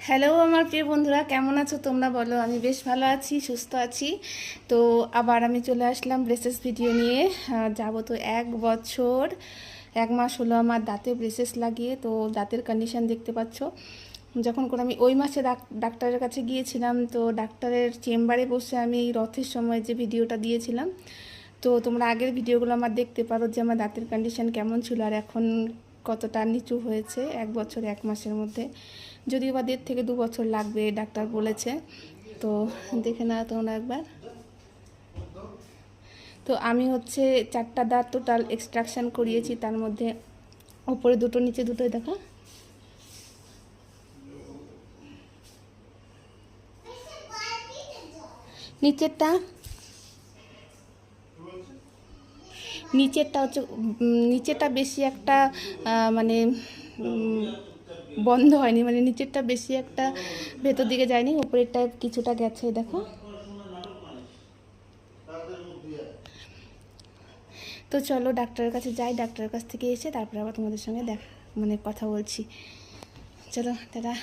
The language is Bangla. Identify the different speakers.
Speaker 1: হ্যালো আমার প্রিয় বন্ধুরা, কেমন আছো তোমরা? বলো। আমি বেশ ভালো আছি, সুস্থ আছি। তো আবার আমি চলে আসলাম ব্রেসেস ভিডিও নিয়ে। যাবো তো 1 বছর 1 মাস হলো আমার দাঁতে ব্রেসেস লাগিয়ে। তো দাঁতের কন্ডিশন দেখতে পাচ্ছ। যখন করে আমি ওই মাসে ডাক্তারের কাছে গিয়েছিলাম, তো ডাক্তারের চেম্বারে বসে আমি এই রথের সময় যে ভিডিওটা দিয়েছিলাম, তো তোমরা আগের ভিডিওগুলো আমার দেখতে পারো যে আমার দাঁতের কন্ডিশন কেমন ছিল আর এখন কতটা নিচু হয়েছে 1 বছর 1 মাসের মধ্যে। যদিও বা 1.5 থেকে 2 বছর লাগবে ডাক্তার বলেছে। তো দেখে না তোমরা একবার। তো আমি হচ্ছে 4টা দাঁত টোটাল এক্সট্রাকশন করিয়েছি, তার মধ্যে ওপরে দুটো নিচে দুটোই দেখা। নিচেরটা নিচেরটা হচ্ছে নিচেরটা বেশি একটা মানে বন্ধ হয়নি, মানে নিচেরটা বেশি একটা ভেতর দিকে যায়নি, উপরেরটা কিছুটা গেছে দেখো। তো চলো ডাক্তারের কাছে যাই, ডাক্তারের কাছ থেকে এসে তারপরে আবার তোমাদের সঙ্গে মানে কথা বলছি। চলো দাদা।